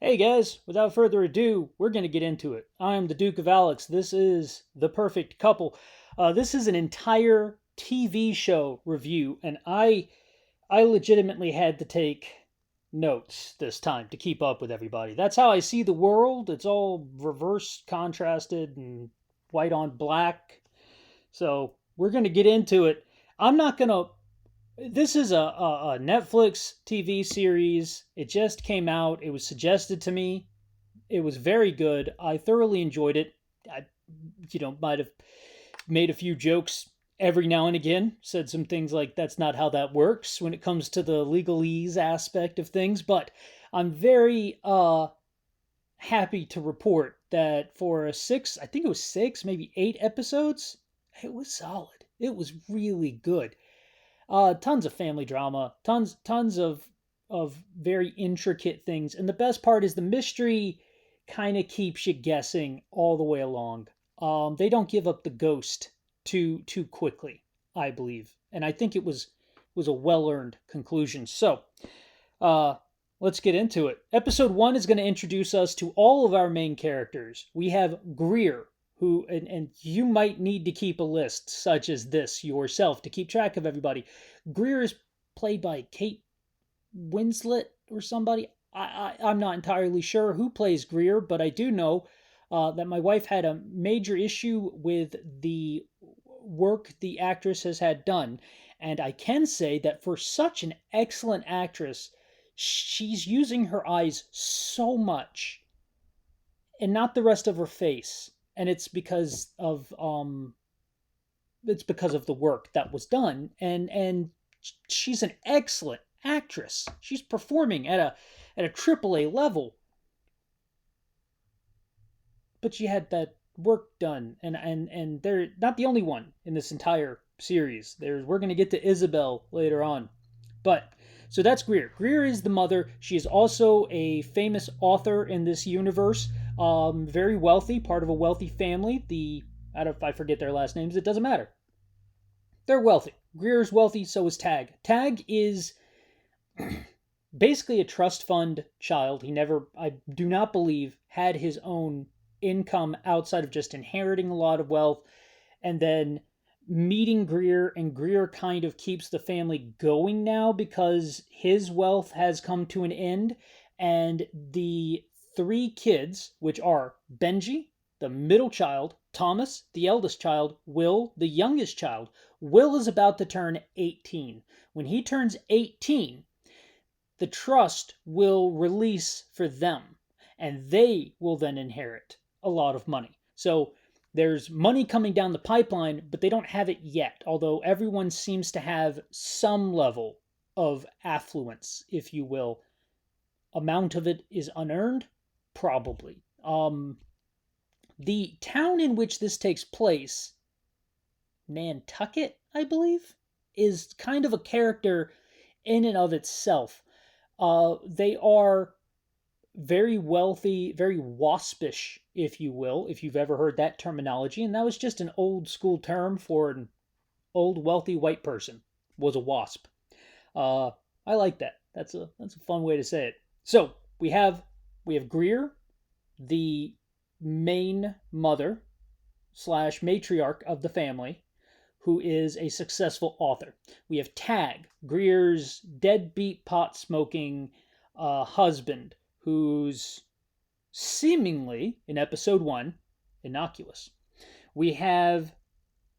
Hey guys, without further ado, we're going to get into it. I am the Duke of Alex. This is The Perfect Couple. This is an entire TV show review, and I legitimately had to take notes this time to keep up with everybody. That's how I see the world. It's all reverse contrasted and white on black. So we're going to get into it. I'm not going to This is a Netflix TV series. It just came out. It was suggested to me. It was very good. I thoroughly enjoyed it. I, might have made a few jokes every now and again. Said some things like that's not how that works when it comes to the legalese aspect of things. But I'm very happy to report that for I think it was six, maybe 8 episodes, it was solid. It was really good. Tons of family drama, tons of very intricate things, and the best part is the mystery kind of keeps you guessing all the way along. They don't give up the ghost too quickly, I believe, and I think it was a well earned conclusion. So, uh, let's get into it. Episode one is going to introduce us to all of our main characters. We have Greer, who, and you might need to keep a list such as this yourself to keep track of everybody. Greer is played by Kate Winslet or somebody. I'm not entirely sure who plays Greer, but I do know that my wife had a major issue with the work the actress has had done. And I can say that for such an excellent actress, she's using her eyes so much and not the rest of her face. And it's because of the work that was done, and she's an excellent actress. She's performing at a AAA level, but she had that work done, and they're not the only one in this entire series. We're going to get to Isabel later on, but so that's Greer. Greer is the mother. She is also a famous author in this universe. Very wealthy, part of a wealthy family. I forget their last names. It doesn't matter. They're wealthy. Greer's wealthy, so is Tag. Tag is basically a trust fund child. He never, I do not believe, had his own income outside of just inheriting a lot of wealth and then meeting Greer, and Greer kind of keeps the family going now because his wealth has come to an end. And the three kids, which are Benji, the middle child, Thomas, the eldest child, Will, the youngest child. Will is about to turn 18. When he turns 18, the trust will release for them, and they will then inherit a lot of money. So there's money coming down the pipeline, but they don't have it yet, although everyone seems to have some level of affluence, if you will. Amount of it is unearned? Probably. The town in which this takes place, Nantucket, I believe, is kind of a character in and of itself. They are very wealthy, very waspish, if you will, if you've ever heard that terminology. And that was just an old school term for an old wealthy white person, was a wasp. Uh, I like that. That's a fun way to say it. So we have Greer, the main mother slash matriarch of the family, who is a successful author. We have Tag, Greer's deadbeat pot smoking husband, who's seemingly, in episode one, innocuous. We have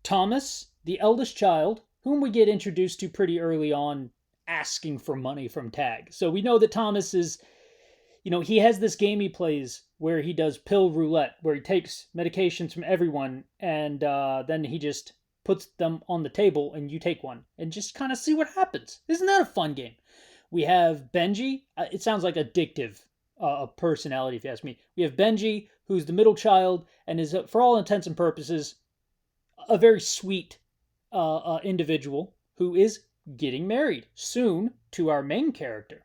Thomas, the eldest child, whom we get introduced to pretty early on, asking for money from Tag. So we know that Thomas is, he has this game he plays where he does pill roulette, where he takes medications from everyone and then he just puts them on the table and you take one and just kind of see what happens. Isn't that a fun game? We have Benji. It sounds like addictive personality, if you ask me. We have Benji, who's the middle child and is, for all intents and purposes, a very sweet individual who is getting married soon to our main character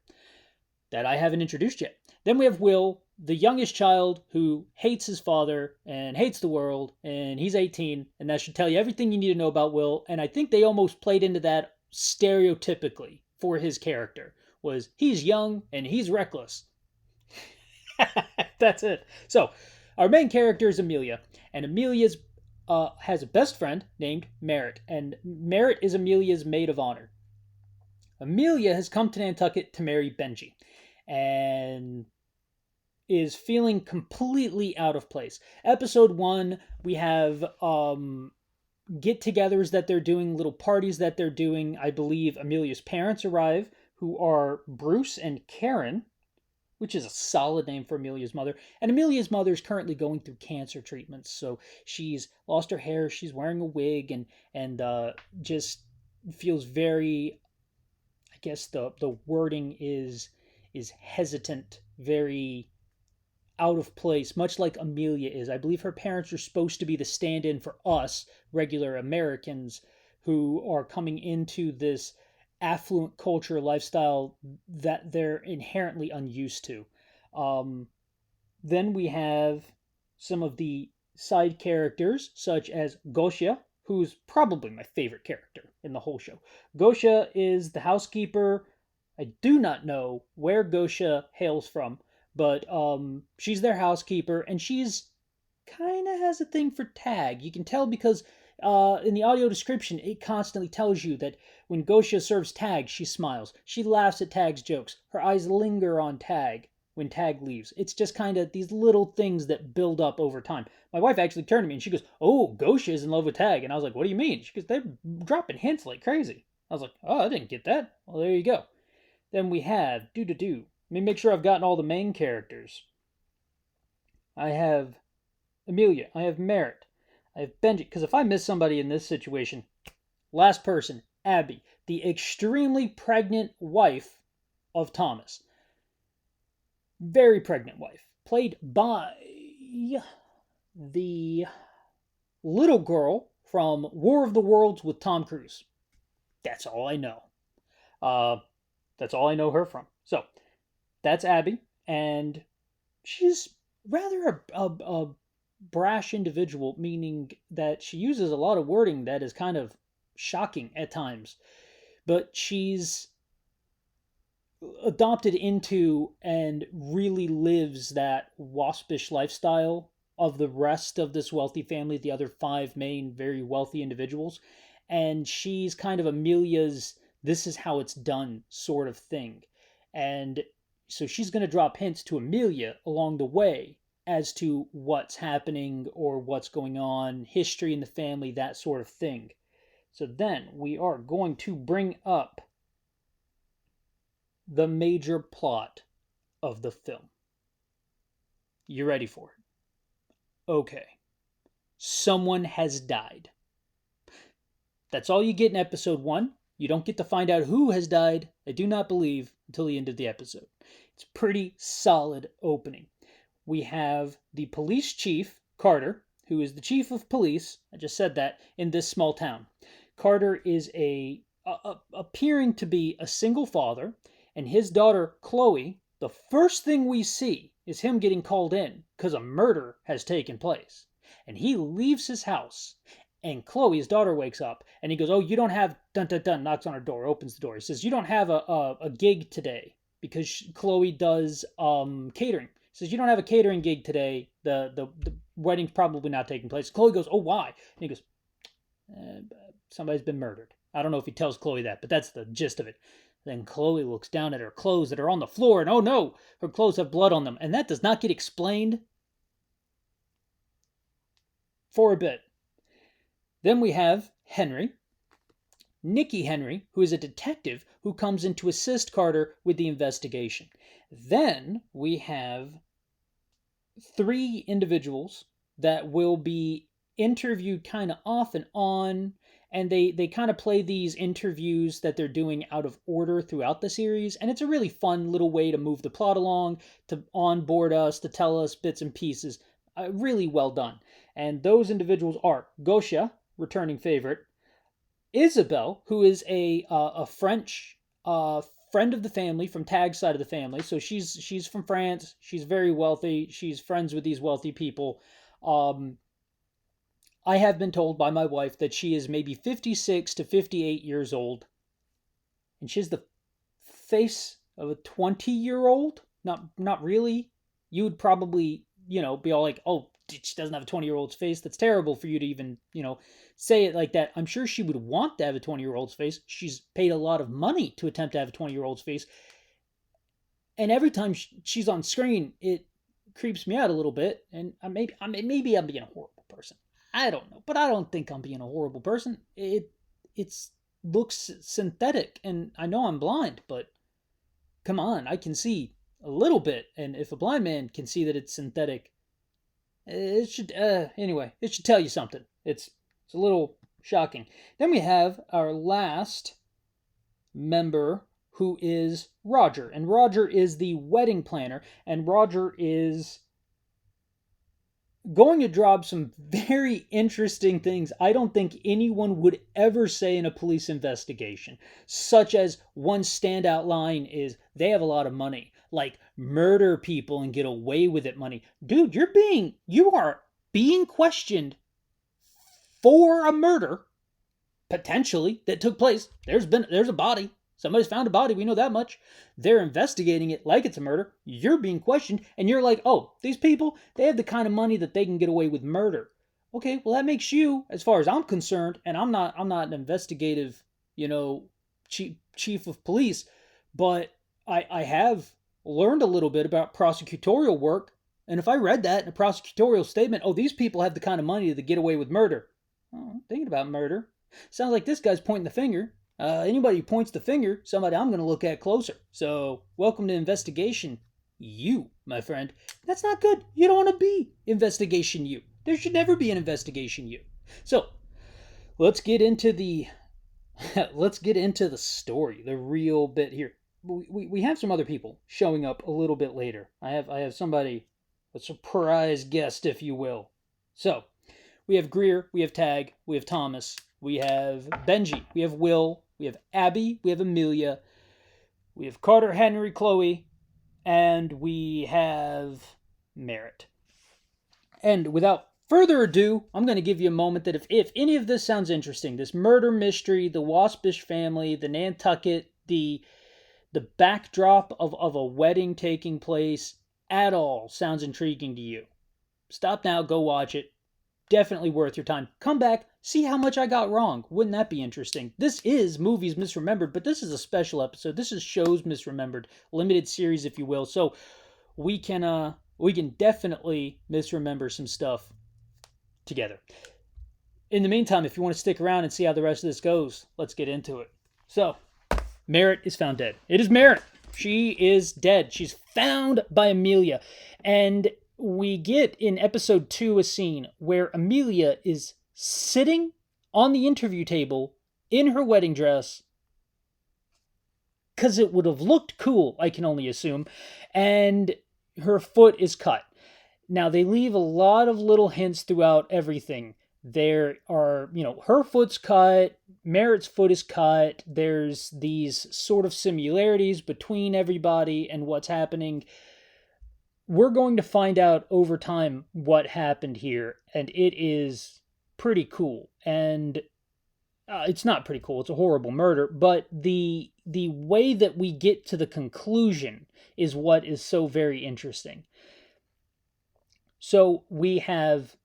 that I haven't introduced yet. Then we have Will, the youngest child who hates his father and hates the world, and he's 18, and that should tell you everything you need to know about Will. And I think they almost played into that stereotypically for his character, was he's young and he's reckless. That's it. So, our main character is Amelia, and Amelia's has a best friend named Merritt, and Merritt is Amelia's maid of honor. Amelia has come to Nantucket to marry Benji, and is feeling completely out of place. Episode 1, we have get-togethers that they're doing, little parties that they're doing. I believe Amelia's parents arrive, who are Bruce and Karen, which is a solid name for Amelia's mother. And Amelia's mother is currently going through cancer treatments, so she's lost her hair. She's wearing a wig, and just feels very. I guess the wording is hesitant, very out of place, much like Amelia is. I believe her parents are supposed to be the stand-in for us regular Americans who are coming into this affluent culture lifestyle that they're inherently unused to. Um, then we have some of the side characters, such as Gosha, who's probably my favorite character in the whole show. Gosha is the housekeeper. I do not know where Gosha hails from, but she's their housekeeper, and she's kind of has a thing for Tag. You can tell because in the audio description, it constantly tells you that when Gosha serves Tag, she smiles. She laughs at Tag's jokes. Her eyes linger on Tag when Tag leaves. It's just kind of these little things that build up over time. My wife actually turned to me and she goes, "Oh, Gosha is in love with Tag." And I was like, "What do you mean?" She goes, "They're dropping hints like crazy." I was like, "Oh, I didn't get that." Well, there you go. Then we have Let me make sure I've gotten all the main characters. I have Amelia. I have Merritt. I have Benji. Because if I miss somebody in this situation, last person, Abby, the extremely pregnant wife of Thomas. Very pregnant wife. Played by the little girl from War of the Worlds with Tom Cruise. That's all I know. Uh, that's all I know her from. So, that's Abby, and she's rather a brash individual, meaning that she uses a lot of wording that is kind of shocking at times. But she's adopted into and really lives that waspish lifestyle of the rest of this wealthy family, the other five main very wealthy individuals. And she's kind of Amelia's this is how it's done sort of thing. And so she's going to drop hints to Amelia along the way as to what's happening or what's going on, history in the family, that sort of thing. So then we are going to bring up the major plot of the film. You ready for it? Okay. Someone has died. That's all you get in episode 1. You don't get to find out who has died, I do not believe, until the end of the episode. It's pretty solid opening. We have the police chief, Carter, who is the chief of police, I just said that, in this small town. Carter is appearing to be a single father, and his daughter, Chloe, the first thing we see is him getting called in because a murder has taken place. And he leaves his house, and Chloe, his daughter, wakes up, and he goes, "Oh, you don't have," dun dun dun, knocks on her door, opens the door. He says, "You don't have a gig today," because Chloe does catering. He says, "You don't have a catering gig today. The wedding's probably not taking place." Chloe goes, "Oh, why?" And he goes, "Somebody's been murdered." I don't know if he tells Chloe that, but that's the gist of it. Then Chloe looks down at her clothes that are on the floor, and oh no, her clothes have blood on them. And that does not get explained for a bit. Then we have Henry, Nicky Henry, who is a detective who comes in to assist Carter with the investigation. Then we have 3 individuals that will be interviewed kind of off and on, and they kind of play these interviews that they're doing out of order throughout the series, and it's a really fun little way to move the plot along, to onboard us, to tell us bits and pieces. Really well done. And those individuals are Gosha, returning favorite, Isabel, who is a French friend of the family from Tag's side of the family. So she's from France. She's very wealthy. She's friends with these wealthy people. I have been told by my wife that she is maybe 56 to 58 years old, and she has the face of a 20-year-old. Not really you would probably, be all like, oh, she doesn't have a 20-year-old's face. That's terrible for you to even, say it like that. I'm sure she would want to have a 20-year-old's face. She's paid a lot of money to attempt to have a 20-year-old's face. And every time she's on screen, it creeps me out a little bit. And maybe I'm being a horrible person. I don't know, but I don't think I'm being a horrible person. It looks synthetic, and I know I'm blind, but come on, I can see a little bit. And if a blind man can see that it's synthetic, it should anyway. It should tell you something. It's a little shocking. Then we have our last member, who is Roger. And Roger is the wedding planner. And Roger is going to drop some very interesting things I don't think anyone would ever say in a police investigation. Such as one standout line is, they have a lot of money. Like, murder people and get away with it money. Dude, you are being questioned for a murder, potentially, that took place. There's a body. Somebody's found a body, we know that much. They're investigating it like it's a murder. You're being questioned, and you're like, oh, these people, they have the kind of money that they can get away with murder. Okay, well, that makes you, as far as I'm concerned, and I'm not an investigative, chief of police, but I have learned a little bit about prosecutorial work, and if I read that in a prosecutorial statement, oh, these people have the kind of money to get away with murder. Oh, I'm thinking about murder. Sounds like this guy's pointing the finger. Anybody who points the finger, somebody I'm going to look at closer. So, welcome to investigation you, my friend. That's not good. You don't want to be investigation you. There should never be an investigation you. So, let's get into the story, the real bit here. We have some other people showing up a little bit later. I have somebody, a surprise guest, if you will. So, we have Greer, we have Tag, we have Thomas, we have Benji, we have Will, we have Abby, we have Amelia, we have Carter, Henry, Chloe, and we have Merritt. And without further ado, I'm going to give you a moment that if any of this sounds interesting, this murder mystery, the Waspish family, the Nantucket, the backdrop of a wedding taking place at all sounds intriguing to you, stop now, go watch it. Definitely worth your time. Come back, see how much I got wrong. Wouldn't that be interesting? This is Movies Misremembered, but this is a special episode. This is Shows Misremembered, limited series, if you will. So we can definitely misremember some stuff together. In the meantime, if you want to stick around and see how the rest of this goes, let's get into it. So, Merritt is found dead. It is Merritt. She is dead. She's found by Amelia. And we get in episode 2 a scene where Amelia is sitting on the interview table in her wedding dress, because it would have looked cool, I can only assume, and her foot is cut. Now, they leave a lot of little hints throughout everything. There are, her foot's cut, Merritt's foot is cut, there's these sort of similarities between everybody and what's happening. We're going to find out over time what happened here, and it is pretty cool. And it's not pretty cool, it's a horrible murder, but the way that we get to the conclusion is what is so very interesting. So we have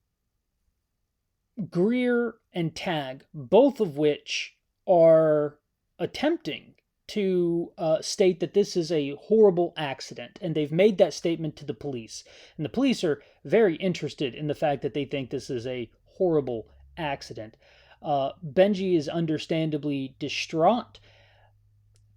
Greer and Tag, both of which are attempting to state that this is a horrible accident, and they've made that statement to the police. And the police are very interested in the fact that they think this is a horrible accident. Benji is understandably distraught.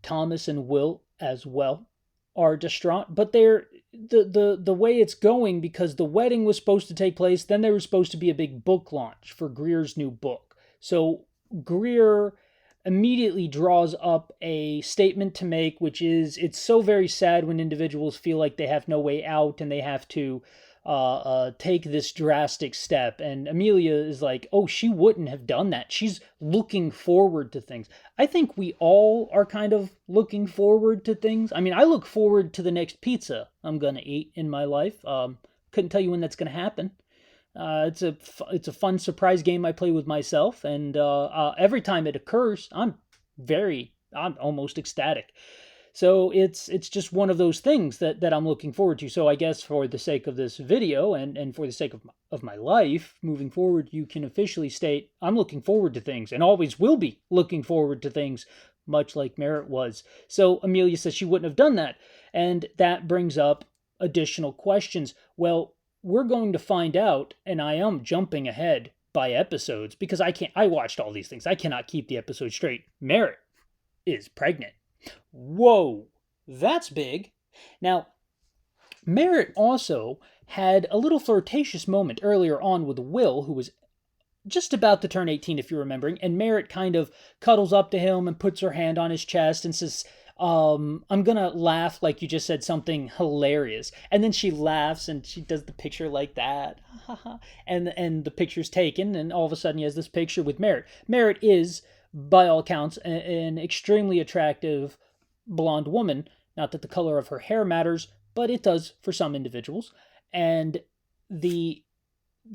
Thomas and Will as well are distraught, but they're the way it's going, because the wedding was supposed to take place, then there was supposed to be a big book launch for Greer's new book. So Greer immediately draws up a statement to make, which is, it's so very sad when individuals feel like they have no way out and they have to take this drastic step. And Amelia is like, oh, she wouldn't have done that. She's looking forward to things. I think we all are kind of looking forward to things. I mean, I look forward to the next pizza I'm going to eat in my life. Couldn't tell you when that's going to happen. It's a fun surprise game I play with myself, and every time it occurs, I'm almost ecstatic. So it's just one of those things that I'm looking forward to. So I guess for the sake of this video and for the sake of my life moving forward, you can officially state I'm looking forward to things and always will be looking forward to things, much like Merritt was. So Amelia says she wouldn't have done that. And that brings up additional questions. Well, we're going to find out, and I am jumping ahead by episodes because I watched all these things. I cannot keep the episode straight. Merritt is pregnant. Whoa, that's big. Now, Merritt also had a little flirtatious moment earlier on with Will, who was just about to turn 18, if you're remembering, and Merritt kind of cuddles up to him and puts her hand on his chest and says, I'm gonna laugh like you just said something hilarious. And then she laughs and she does the picture like that. and the picture's taken, and all of a sudden he has this picture with Merritt. Merritt is, by all accounts, an extremely attractive blonde woman. Not that the color of her hair matters, but it does for some individuals. And the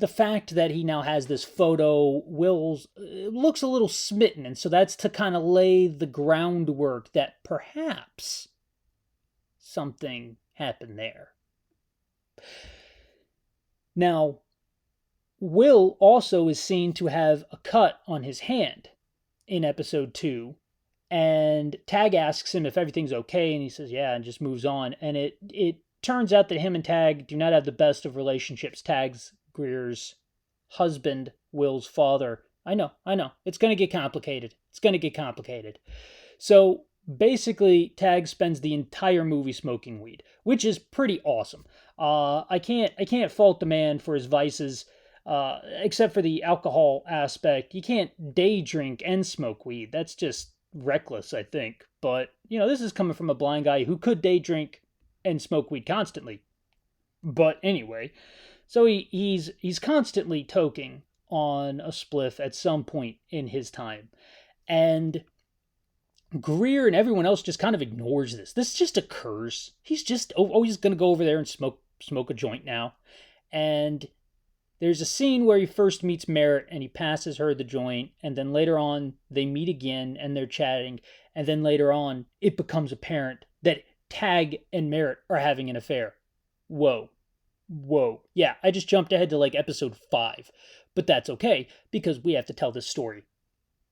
fact that he now has this photo, Will's looks a little smitten, and so that's to kind of lay the groundwork that perhaps something happened there. Now, Will also is seen to have a cut on his hand in episode 2, and Tag asks him if everything's okay, and he says yeah, and just moves on. And it turns out that him and Tag do not have the best of relationships. Tag's Greer's husband, Will's father. I know. It's going to get complicated. So basically, Tag spends the entire movie smoking weed, which is pretty awesome. I can't fault the man for his vices, except for the alcohol aspect. You can't day drink and smoke weed. That's just reckless, I think. But, this is coming from a blind guy who could day drink and smoke weed constantly. But anyway, so he's constantly toking on a spliff at some point in his time. And Greer and everyone else just kind of ignores this. This just occurs. He's just always going to go over there and smoke a joint now. And there's a scene where he first meets Merritt and he passes her the joint, and then later on they meet again and they're chatting, and then later on it becomes apparent that Tag and Merritt are having an affair. Whoa. Yeah, I just jumped ahead to like episode 5, but that's okay because we have to tell this story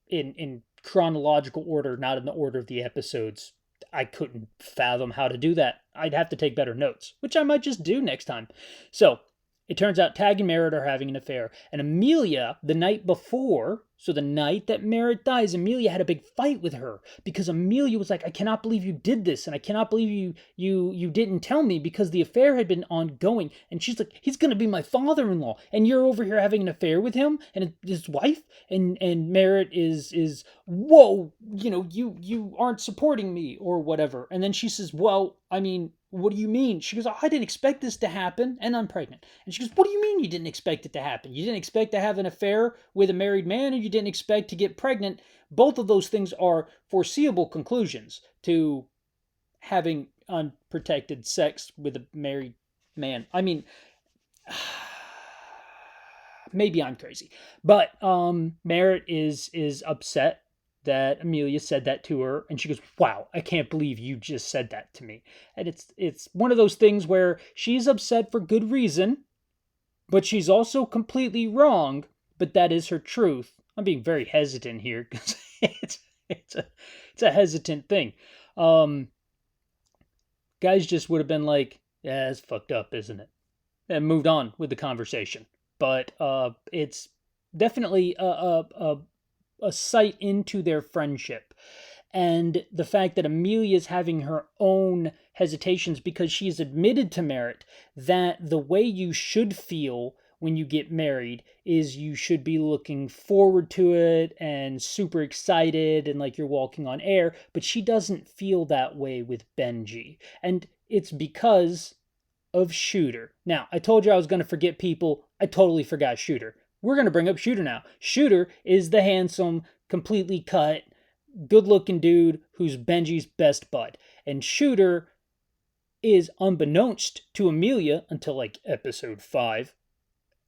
in chronological order, not in the order of the episodes. I couldn't fathom how to do that. I'd have to take better notes, which I might just do next time. So, it turns out Tag and Merritt are having an affair. And Amelia, the night before, so the night that Merritt dies, Amelia had a big fight with her because Amelia was like, I cannot believe you did this, and I cannot believe you didn't tell me, because the affair had been ongoing. And she's like, he's going to be my father-in-law, and you're over here having an affair with him and his wife? And Merritt is whoa, you aren't supporting me or whatever. And then she says, well, I mean, what do you mean? She goes, oh, I didn't expect this to happen, and I'm pregnant. And she goes, what do you mean you didn't expect it to happen? You didn't expect to have an affair with a married man, or you didn't expect to get pregnant? Both of those things are foreseeable conclusions to having unprotected sex with a married man. I mean, maybe I'm crazy, but Merritt is upset that Amelia said that to her, and she goes, wow, I can't believe you just said that to me. And it's one of those things where she's upset for good reason, but she's also completely wrong, but that is her truth. I'm being very hesitant here because it's a hesitant thing. Guys just would have been like, yeah, it's fucked up, isn't it? And moved on with the conversation. But it's definitely a sight into their friendship. And the fact that Amelia's having her own hesitations because she's admitted to Merritt that the way you should feel when you get married is you should be looking forward to it and super excited and like you're walking on air, but she doesn't feel that way with Benji. And it's because of Shooter. Now, I told you I was going to forget people. I totally forgot Shooter. We're going to bring up Shooter now. Shooter is the handsome, completely cut, good-looking dude who's Benji's best bud. And Shooter is, unbeknownst to Amelia until like episode 5,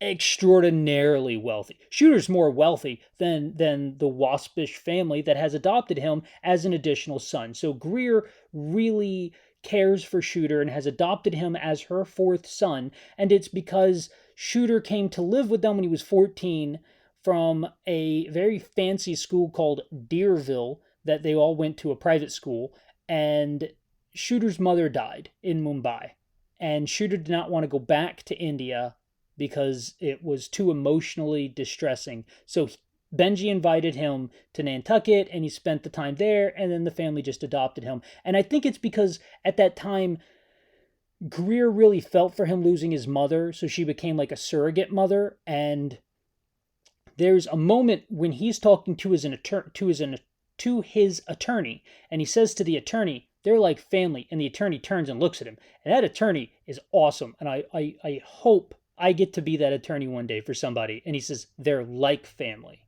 extraordinarily wealthy. Shooter's more wealthy than the waspish family that has adopted him as an additional son. So Greer really cares for Shooter and has adopted him as her fourth son, and it's because Shooter came to live with them when he was 14 from a very fancy school called Deerville that they all went to, a private school, and Shooter's mother died in Mumbai. And Shooter did not want to go back to India because it was too emotionally distressing. So Benji invited him to Nantucket and he spent the time there, and then the family just adopted him. And I think it's because at that time, Greer really felt for him losing his mother, so she became like a surrogate mother. And there's a moment when he's talking to his attorney, and he says to the attorney, they're like family, and the attorney turns and looks at him. And that attorney is awesome, and I hope I get to be that attorney one day for somebody. And he says, they're like family.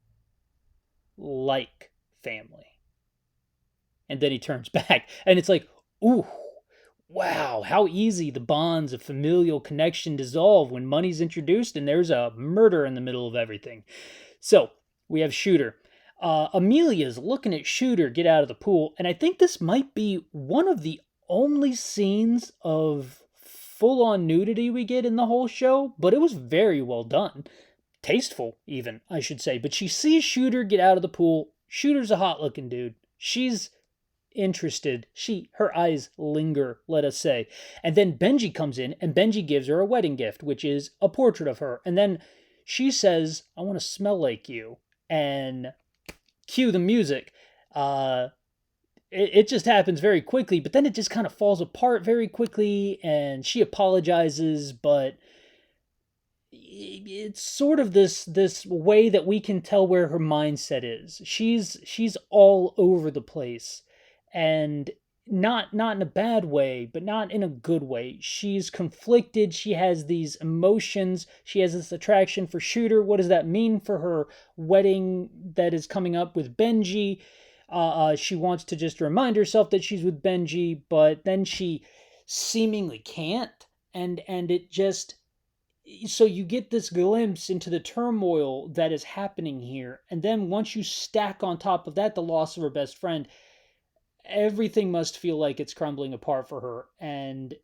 Like family. And then he turns back, and it's like, ooh, wow, how easy the bonds of familial connection dissolve when money's introduced and there's a murder in the middle of everything. So, we have Shooter. Amelia's looking at Shooter get out of the pool, and I think this might be one of the only scenes of full-on nudity we get in the whole show, but it was very well done. Tasteful, even, I should say. But she sees Shooter get out of the pool. Shooter's a hot-looking dude. She's interested. Her eyes linger, let us say. And then Benji comes in, and Benji gives her a wedding gift, which is a portrait of her. And then she says, I want to smell like you. And cue the music. It just happens very quickly, but then it just kind of falls apart very quickly, and she apologizes, but it's sort of this way that we can tell where her mindset is. She's all over the place, and not in a bad way, but not in a good way. She's conflicted. She has these emotions. She has this attraction for Shooter. What does that mean for her wedding that is coming up with Benji? She wants to just remind herself that she's with Benji, but then she seemingly can't, and it just, so you get this glimpse into the turmoil that is happening here. And then once you stack on top of that the loss of her best friend, everything must feel like it's crumbling apart for her, and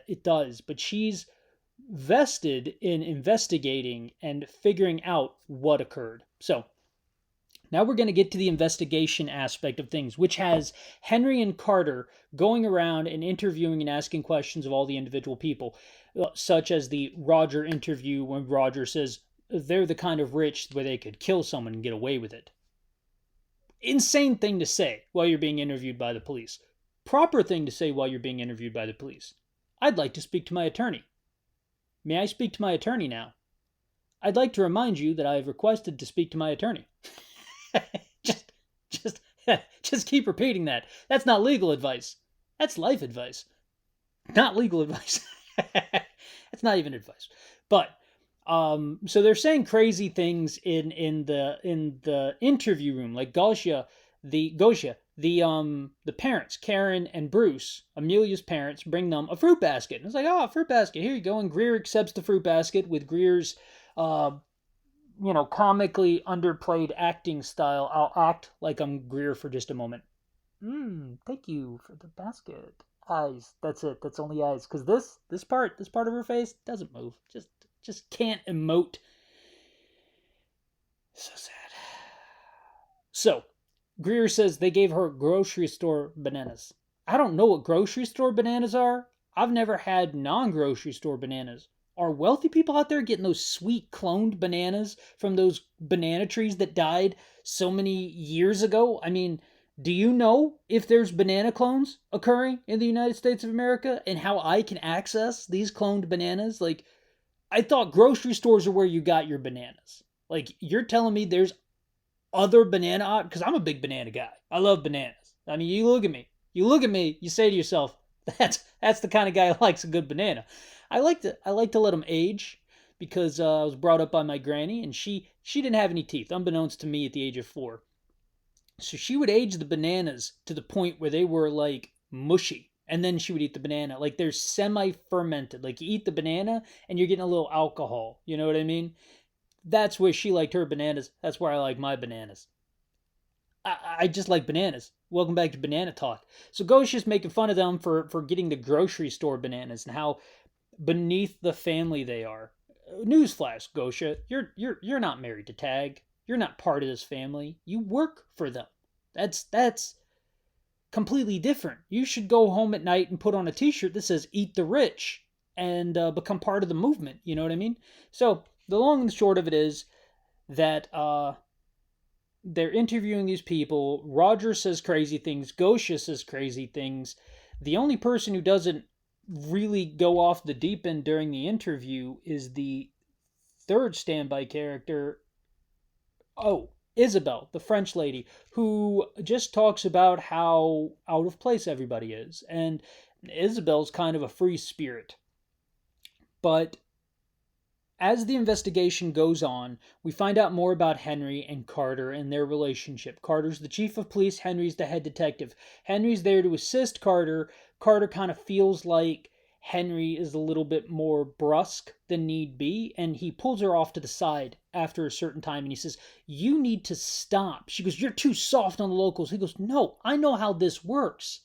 it does. But she's vested in investigating and figuring out what occurred. So now we're going to get to the investigation aspect of things, which has Henry and Carter going around and interviewing and asking questions of all the individual people, such as the Roger interview when Roger says they're the kind of rich where they could kill someone and get away with it. Insane thing to say while you're being interviewed by the police. Proper thing to say while you're being interviewed by the police. I'd like to speak to my attorney. May I speak to my attorney now? I'd like to remind you that I have requested to speak to my attorney. just keep repeating that. That's not legal advice. That's life advice. Not legal advice. That's not even advice. But so they're saying crazy things in the interview room, like Gosia, the parents, Karen and Bruce, Amelia's parents, bring them a fruit basket. And it's like, oh, a fruit basket, here you go. And Greer accepts the fruit basket with Greer's comically underplayed acting style. I'll act like I'm Greer for just a moment. Thank you for the basket. Eyes. That's it. That's only eyes. Because this part of her face doesn't move. Just can't emote. So sad. So, Greer says they gave her grocery store bananas. I don't know what grocery store bananas are. I've never had non-grocery store bananas. Are wealthy people out there getting those sweet cloned bananas from those banana trees that died so many years ago? I mean, do you know if there's banana clones occurring in the United States of America and how I can access these cloned bananas? Like, I thought grocery stores are where you got your bananas. Like, you're telling me there's other banana, because I'm a big banana guy. I love bananas. I mean, you look at me, you say to yourself, that's the kind of guy who likes a good banana. I like to let them age, because I was brought up by my granny, and she didn't have any teeth, unbeknownst to me at the age of 4. So she would age the bananas to the point where they were like mushy. And then she would eat the banana. Like they're semi-fermented. Like you eat the banana and you're getting a little alcohol. You know what I mean? That's where she liked her bananas. That's where I like my bananas. I just like bananas. Welcome back to Banana Talk. So Gosha's making fun of them for getting the grocery store bananas and how beneath the family they are. Newsflash, Gosha, you're not married to Tag. You're not part of this family. You work for them. That's completely different. You should go home at night and put on a T-shirt that says "Eat the Rich" and become part of the movement. You know what I mean? So the long and short of it is that they're interviewing these people. Roger says crazy things. Gosha says crazy things. The only person who doesn't really go off the deep end during the interview is the third standby character. Oh, Isabel, the French lady, who just talks about how out of place everybody is. And Isabel's kind of a free spirit. But as the investigation goes on, we find out more about Henry and Carter and their relationship. Carter's the chief of police, Henry's the head detective. Henry's there to assist Carter. Carter kind of feels like Henry is a little bit more brusque than need be, and he pulls her off to the side after a certain time and he says, "You need to stop." She goes, "You're too soft on the locals." He goes, "No, I know how this works.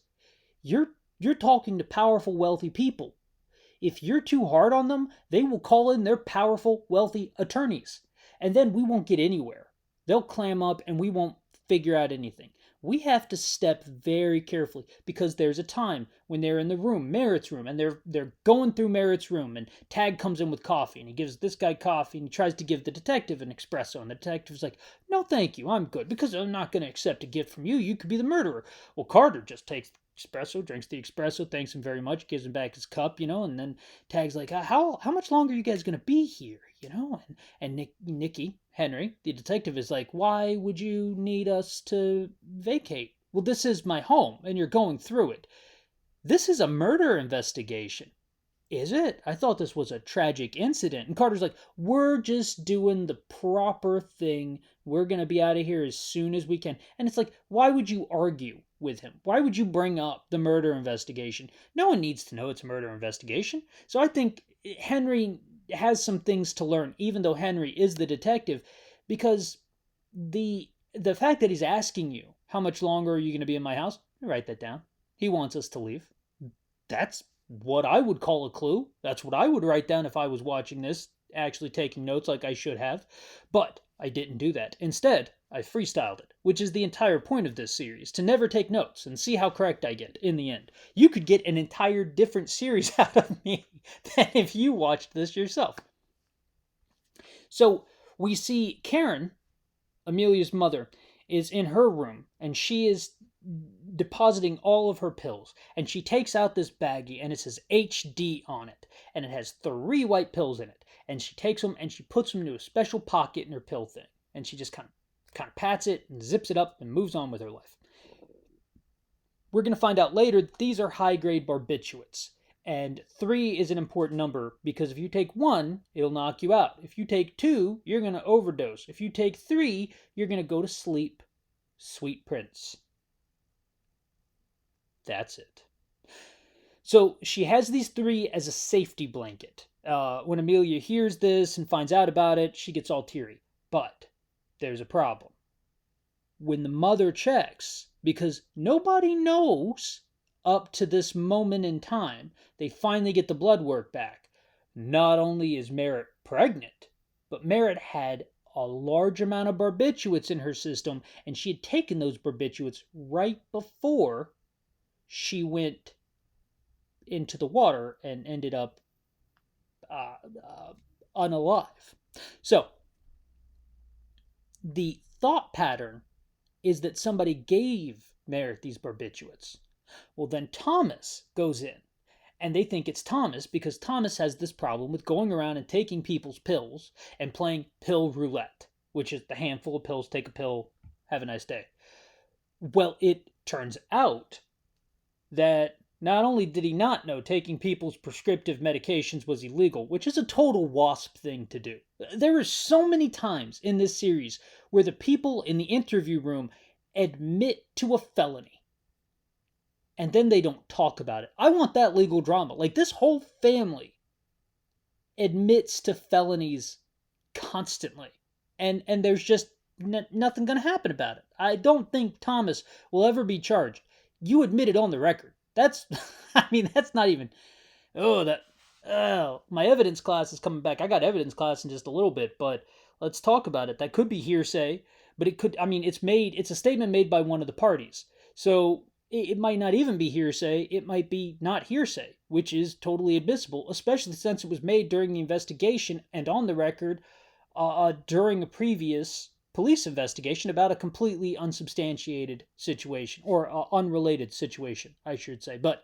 You're talking to powerful, wealthy people. If you're too hard on them, they will call in their powerful, wealthy attorneys. And then we won't get anywhere. They'll clam up and we won't figure out anything. We have to step very carefully because there's a time when they're in the room, Merritt's room, and they're going through Merritt's room, and Tag comes in with coffee, and he gives this guy coffee, and he tries to give the detective an espresso, and the detective's like, "No, thank you, I'm good, because I'm not going to accept a gift from you. You could be the murderer." Well, Carter just takes espresso, drinks the espresso, thanks him very much, gives him back his cup, and then Tag's like, how much longer are you guys gonna be here, and Nicky, Henry, the detective, is like, "Why would you need us to vacate?" "Well, this is my home, and you're going through it." "This is a murder investigation." "Is it? I thought this was a tragic incident." And Carter's like, "We're just doing the proper thing. We're going to be out of here as soon as we can." And it's like, why would you argue with him? Why would you bring up the murder investigation? No one needs to know it's a murder investigation. So I think Henry has some things to learn, even though Henry is the detective, because the fact that he's asking you, "How much longer are you going to be in my house?" Write that down. He wants us to leave. That's what I would call a clue. That's what I would write down if I was watching this, actually taking notes like I should have. But I didn't do that. Instead, I freestyled it, which is the entire point of this series, to never take notes and see how correct I get in the end. You could get an entire different series out of me than if you watched this yourself. So we see Karen, Amelia's mother, is in her room and she is depositing all of her pills, and she takes out this baggie and it says HD on it, and it has 3 white pills in it, and she takes them and she puts them into a special pocket in her pill thing, and she just kind of pats it and zips it up and moves on with her life. We're going to find out later that these are high-grade barbiturates, and 3 is an important number because if you take 1, it'll knock you out. If you take 2, you're going to overdose. If you take 3, you're going to go to sleep. Sweet prince. That's it. So she has these 3 as a safety blanket. When Amelia hears this and finds out about it, she gets all teary. But there's a problem. When the mother checks, because nobody knows up to this moment in time, they finally get the blood work back. Not only is Merritt pregnant, but Merritt had a large amount of barbiturates in her system, and she had taken those barbiturates right before she went into the water and ended up unalive. So, the thought pattern is that somebody gave Merritt these barbiturates. Well, then Thomas goes in, and they think it's Thomas because Thomas has this problem with going around and taking people's pills and playing pill roulette, which is the handful of pills, take a pill, have a nice day. Well, it turns out that not only did he not know taking people's prescriptive medications was illegal, which is a total WASP thing to do. There are so many times in this series where the people in the interview room admit to a felony. and then they don't talk about it. I want that legal drama. Like, this whole family admits to felonies constantly, and there's just nothing going to happen about it. I don't think Thomas will ever be charged. You admitted on the record. That's, I mean, that's not even, my evidence class is coming back. I got evidence class in just a little bit, but let's talk about it. That could be hearsay, but it could, I mean, it's a statement made by one of the parties. So it might not even be hearsay. It might be not hearsay, which is totally admissible, especially since it was made during the investigation and on the record during a previous police investigation about a completely unsubstantiated situation, or unrelated situation, I should say. But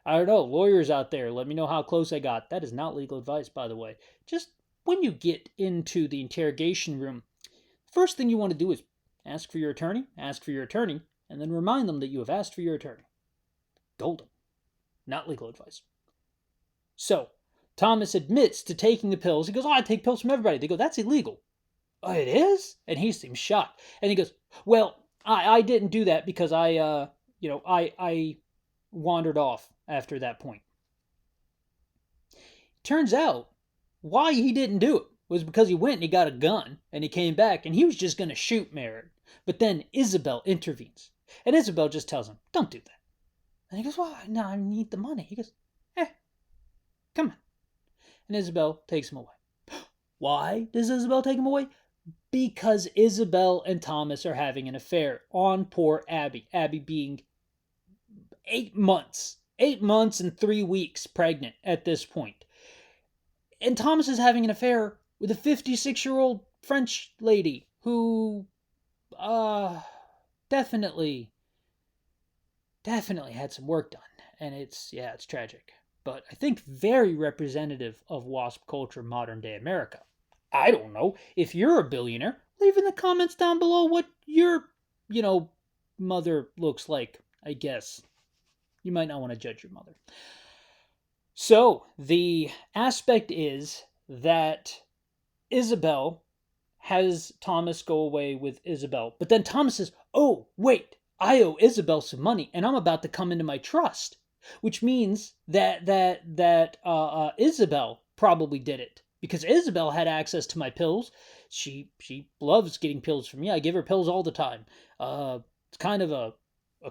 I don't know, lawyers out there, let me know how close I got. That is not legal advice, by the way. Just when you get into the interrogation room, first thing you want to do is ask for your attorney, and then remind them that you have asked for your attorney. Golden. Not legal advice. So, Thomas admits to taking the pills. He goes, I take pills from everybody. They go, that's illegal. Oh, it is? And he seems shocked. And he goes, well, I didn't do that because I wandered off after that point. Turns out, why he didn't do it was because he went and he got a gun, and he came back, and he was just going to shoot Merritt. But then Isabel intervenes. And Isabel just tells him, don't do that. And he goes, well, no, I need the money. He goes, come on. And Isabel takes him away. Why does Isabel take him away? Because Isabel and Thomas are having an affair on poor Abby. Abby being 8 months. 8 months and 3 weeks pregnant at this point. And Thomas is having an affair with a 56-year-old French lady who definitely had some work done. And it's tragic. But I think very representative of WASP culture modern day America. I don't know. If you're a billionaire, leave in the comments down below what your, mother looks like, I guess. You might not want to judge your mother. So, the aspect is that Isabel has Thomas go away with Isabel. But then Thomas says, oh, wait, I owe Isabel some money, and I'm about to come into my trust. Which means that Isabel probably did it. Because Isabel had access to my pills. She loves getting pills from me. I give her pills all the time. It's kind of a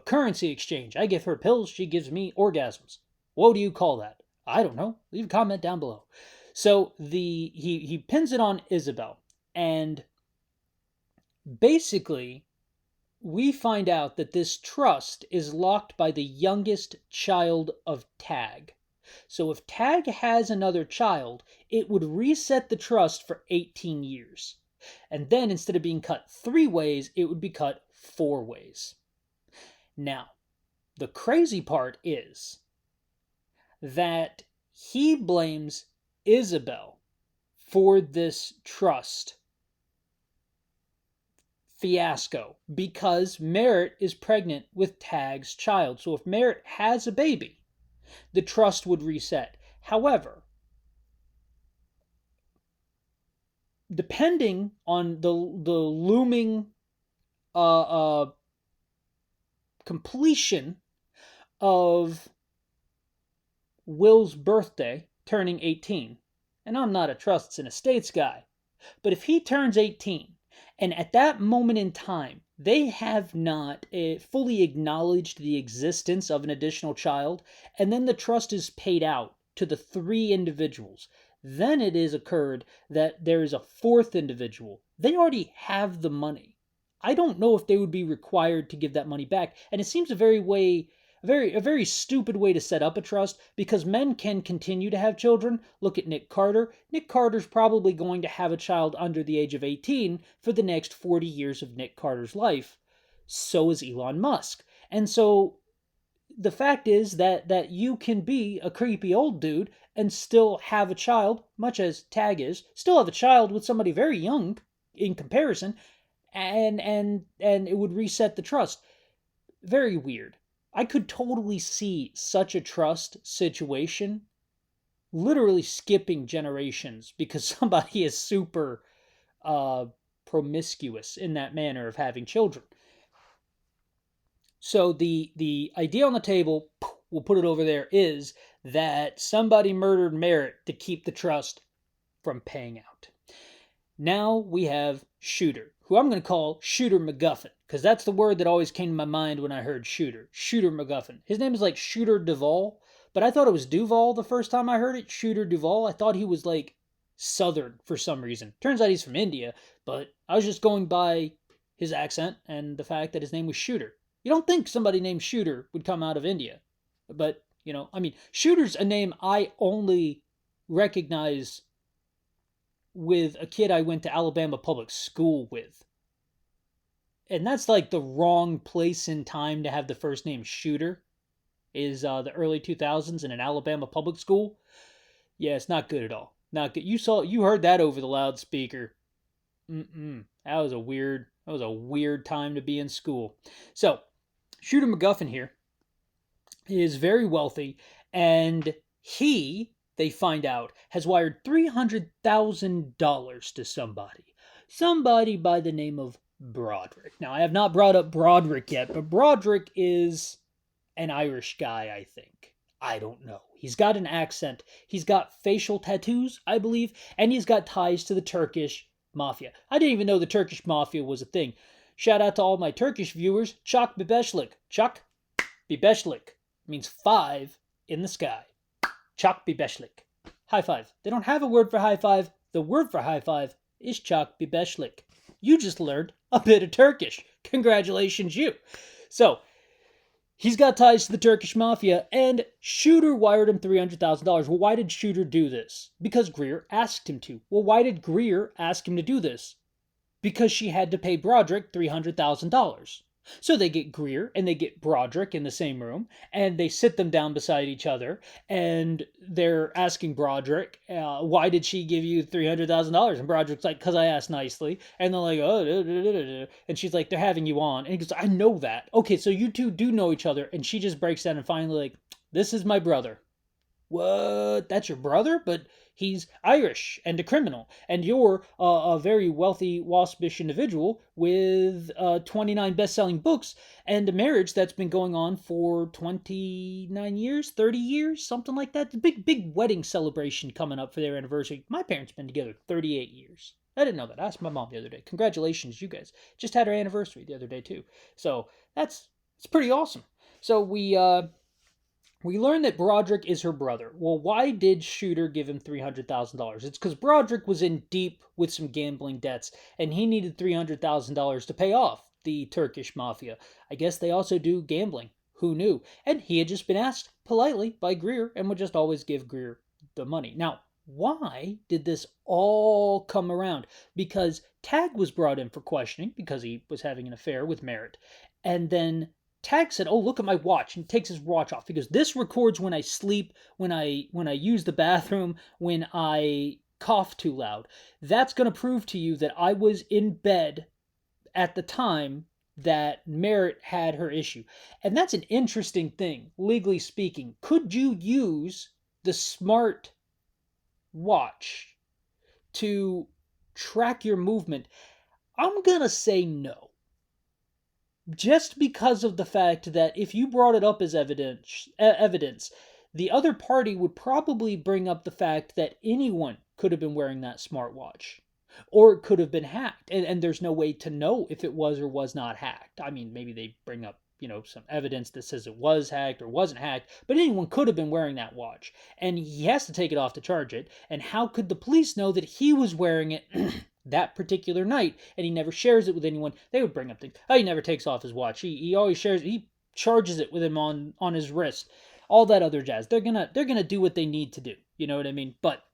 currency exchange. I give her pills, she gives me orgasms. What do you call that? I don't know. Leave a comment down below. So he pins it on Isabel. And basically, we find out that this trust is locked by the youngest child of Tag. So if Tag has another child, it would reset the trust for 18 years. And then instead of being cut 3 ways, it would be cut 4 ways. Now, the crazy part is that he blames Isabel for this trust fiasco because Merritt is pregnant with Tag's child. So if Merritt has a baby, the trust would reset. However, depending on the looming completion of Will's birthday, turning 18, and I'm not a trusts and estates guy, but if he turns 18, and at that moment in time, they have not fully acknowledged the existence of an additional child, and then the trust is paid out to the 3 individuals. Then it is occurred that there is a 4th individual. They already have the money. I don't know if they would be required to give that money back, and it seems a very stupid way to set up a trust, because men can continue to have children. Look at Nick Carter. Nick Carter's probably going to have a child under the age of 18 for the next 40 years of Nick Carter's life. So is Elon Musk. And so the fact is that you can be a creepy old dude and still have a child, much as Tag is, still have a child with somebody very young in comparison, and it would reset the trust. Very weird. I could totally see such a trust situation literally skipping generations because somebody is super promiscuous in that manner of having children. So the idea on the table, we'll put it over there, is that somebody murdered Merritt to keep the trust from paying out. Now we have Shooter, who I'm going to call Shooter MacGuffin, because that's the word that always came to my mind when I heard Shooter. Shooter MacGuffin. His name is like Shooter Duvall, but I thought it was Duval the first time I heard it. Shooter Duvall. I thought he was like Southern for some reason. Turns out he's from India, but I was just going by his accent and the fact that his name was Shooter. You don't think somebody named Shooter would come out of India, but I mean, Shooter's a name I only recognize with a kid I went to Alabama public school with. And that's like the wrong place in time to have the first name Shooter, is the early 2000s in an Alabama public school. Yeah, it's not good at all. Not good. You heard that over the loudspeaker. That was a weird time to be in school. So, Shooter MacGuffin here is very wealthy, and they find out, has wired $300,000 to somebody. Somebody by the name of Broderick. Now, I have not brought up Broderick yet, but Broderick is an Irish guy, I think. I don't know. He's got an accent. He's got facial tattoos, I believe, and he's got ties to the Turkish mafia. I didn't even know the Turkish mafia was a thing. Shout out to all my Turkish viewers. Çak Bibeshlik. Çak Bibeshlik means 5 in the sky. Çak Bibeshlik. High five. They don't have a word for high five. The word for high five is Çak Bibeshlik. You just learned a bit of Turkish. Congratulations, you. So, he's got ties to the Turkish mafia, and Shooter wired him $300,000. Well, why did Shooter do this? Because Greer asked him to. Well, why did Greer ask him to do this? Because she had to pay Broderick $300,000. So they get Greer and they get Broderick in the same room, and they sit them down beside each other, and they're asking Broderick, why did she give you $300,000? And Broderick's like, because I asked nicely. And they're like, oh, da, da, da, da. And she's like, they're having you on. And he goes, I know that. Okay, so you two do know each other. And she just breaks down and finally like, this is my brother. What? That's your brother? But he's Irish and a criminal, and you're a very wealthy, waspish individual with 29 best-selling books and a marriage that's been going on for 29 years, 30 years, something like that. The big wedding celebration coming up for their anniversary. My parents been together 38 years. I didn't know that. I asked my mom the other day. Congratulations, you guys. Just had our anniversary the other day, too. So it's pretty awesome. So we learn that Broderick is her brother. Well, why did Shooter give him $300,000? It's because Broderick was in deep with some gambling debts, and he needed $300,000 to pay off the Turkish mafia. I guess they also do gambling. Who knew? And he had just been asked politely by Greer and would just always give Greer the money. Now, why did this all come around? Because Tag was brought in for questioning because he was having an affair with Merritt. And then Tag said, oh, look at my watch, and takes his watch off. He goes, this records when I sleep, when I use the bathroom, when I cough too loud. That's going to prove to you that I was in bed at the time that Merritt had her issue. And that's an interesting thing, legally speaking. Could you use the smart watch to track your movement? I'm going to say no. Just because of the fact that if you brought it up as evidence, the other party would probably bring up the fact that anyone could have been wearing that smartwatch, or it could have been hacked, and there's no way to know if it was or was not hacked. I mean, maybe they bring up some evidence that says it was hacked or wasn't hacked, but anyone could have been wearing that watch, and he has to take it off to charge it. And how could the police know that he was wearing it that particular night, and he never shares it with anyone? They would bring up things. Oh, he never takes off his watch. He always shares. He charges it with him on his wrist. All that other jazz. They're gonna do what they need to do. You know what I mean? But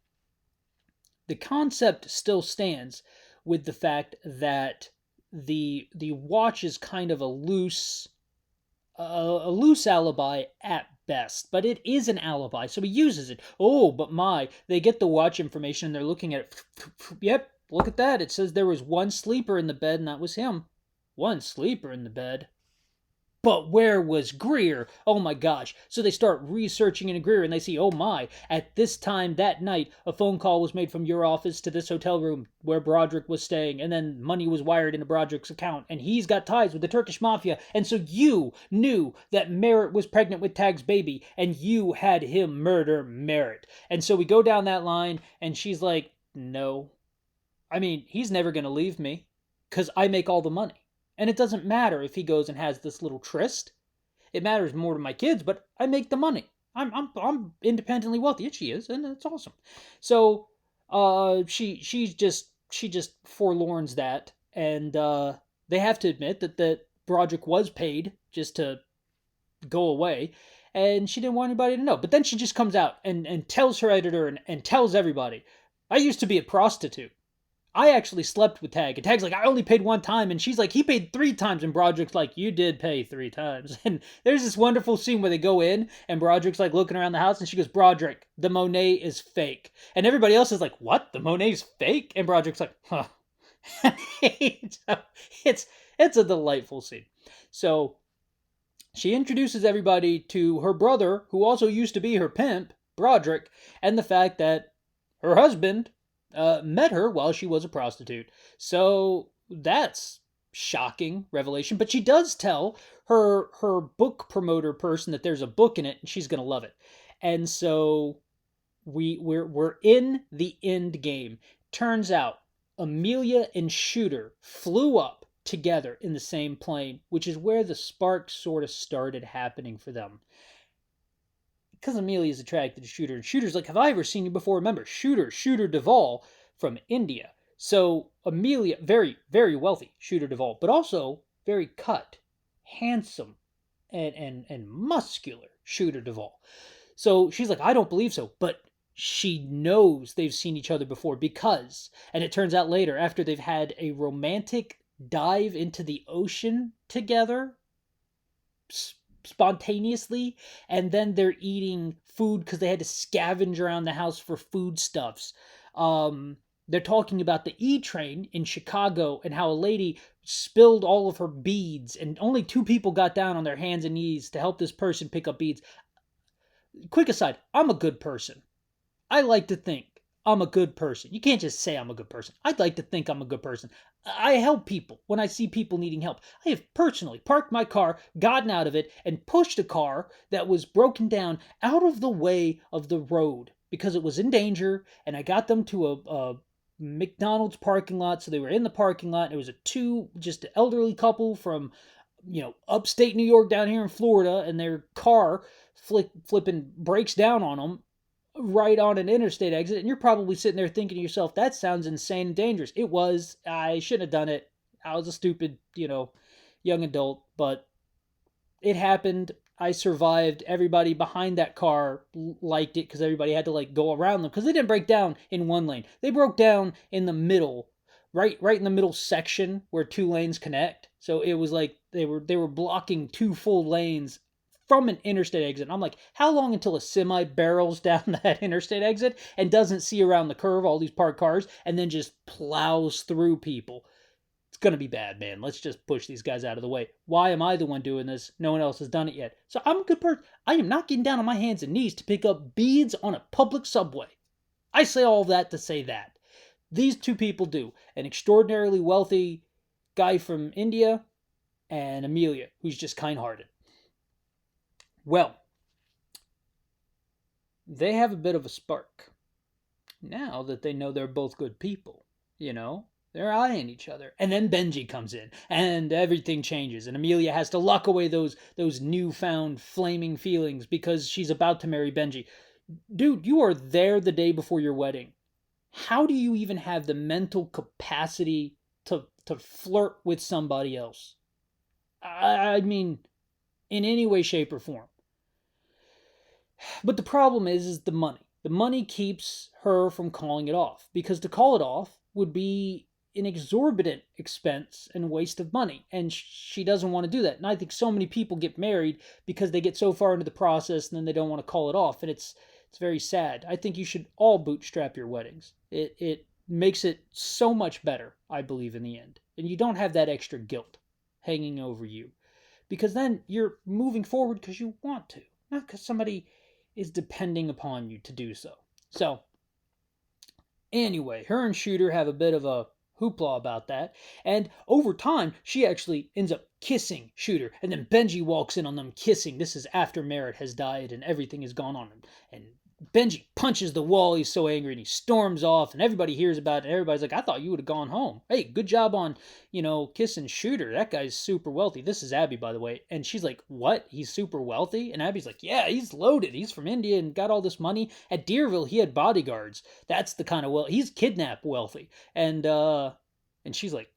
the concept still stands with the fact that the watch is kind of a loose alibi at best, but it is an alibi, so he uses it. Oh, but they get the watch information and they're looking at it. Yep. Look at that. It says there was one sleeper in the bed, and that was him. One sleeper in the bed. But where was Greer? Oh my gosh. So they start researching into Greer and they see, oh my, at this time that night, a phone call was made from your office to this hotel room where Broderick was staying, and then money was wired into Broderick's account, and he's got ties with the Turkish mafia, and so you knew that Merritt was pregnant with Tag's baby, and you had him murder Merritt. And so we go down that line, and she's like, no. I mean, he's never going to leave me because I make all the money. And it doesn't matter if he goes and has this little tryst. It matters more to my kids, but I make the money. I'm independently wealthy, and she is, and it's awesome. So she just forlorns that, and they have to admit that Broderick was paid just to go away, and she didn't want anybody to know. But then she just comes out and tells her editor and tells everybody, I used to be a prostitute. I actually slept with Tag. And Tag's like, I only paid one time. And she's like, he paid 3 times. And Broderick's like, you did pay 3 times. And there's this wonderful scene where they go in and Broderick's like looking around the house and she goes, Broderick, the Monet is fake. And everybody else is like, what? The Monet's fake? And Broderick's like, huh. It's a delightful scene. So she introduces everybody to her brother, who also used to be her pimp, Broderick, and the fact that her husband met her while she was a prostitute. So that's shocking revelation. But she does tell her book promoter person that there's a book in it and she's gonna love it. And so we're in the end game. Turns out Amelia and Shooter flew up together in the same plane, which is where the spark sort of started happening for them. Because Amelia's attracted to Shooter, and Shooter's like, have I ever seen you before? Remember, Shooter Duvall from India. So Amelia, very, very wealthy, Shooter Duvall, but also very cut, handsome, and muscular Shooter Duvall. So she's like, I don't believe so, but she knows they've seen each other before because, and it turns out later, after they've had a romantic dive into the ocean together, spontaneously, and then they're eating food because they had to scavenge around the house for foodstuffs. They're talking about the E train in Chicago and how a lady spilled all of her beads and only 2 people got down on their hands and knees to help this person pick up beads. Quick aside, I'm a good person. I like to think I'm a good person. You can't just say I'm a good person. I'd like to think I'm a good person. I help people when I see people needing help. I have personally parked my car, gotten out of it, and pushed a car that was broken down out of the way of the road because it was in danger, and I got them to a McDonald's parking lot, so they were in the parking lot. It was just an elderly couple from, upstate New York down here in Florida, and their car flipping breaks down on them right on an interstate exit, and you're probably sitting there thinking to yourself, that sounds insane and dangerous. It was. I shouldn't have done it. I was a stupid, young adult, but it happened. I survived. Everybody behind that car liked it because everybody had to go around them because they didn't break down in one lane. They broke down in the middle, right in the middle section where 2 lanes connect. So it was like they were blocking 2 full lanes from an interstate exit. And I'm like, how long until a semi barrels down that interstate exit and doesn't see around the curve all these parked cars and then just plows through people? It's going to be bad, man. Let's just push these guys out of the way. Why am I the one doing this? No one else has done it yet. So I'm a good person. I am not getting down on my hands and knees to pick up beads on a public subway. I say all that to say that. These 2 people do. An extraordinarily wealthy guy from India and Amelia, who's just kind-hearted. Well, they have a bit of a spark. Now that they know they're both good people, they're eyeing each other. And then Benji comes in, and everything changes, and Amelia has to lock away those newfound flaming feelings because she's about to marry Benji. Dude, you are there the day before your wedding. How do you even have the mental capacity to flirt with somebody else? I mean, in any way, shape, or form. But the problem is the money. The money keeps her from calling it off, because to call it off would be an exorbitant expense and waste of money, and she doesn't want to do that. And I think so many people get married because they get so far into the process and then they don't want to call it off, and it's very sad. I think you should all bootstrap your weddings. It makes it so much better, I believe, in the end, and you don't have that extra guilt hanging over you. because then you're moving forward because you want to, not because somebody is depending upon you to do so. So, anyway, her and Shooter have a bit of a hoopla about that, and over time, she actually ends up kissing Shooter, and then Benji walks in on them kissing. This is after Merritt has died and everything has gone on, and Benji punches the wall. He's so angry and he storms off, and everybody hears about it. And everybody's like, "I thought you would have gone home. Hey, good job on, kissing Shooter. That guy's super wealthy." This is Abby, by the way, and she's like, "What? He's super wealthy?" And Abby's like, "Yeah, he's loaded. He's from India and got all this money. At Deerville, he had bodyguards. That's the kind of he's kidnap wealthy." And she's like,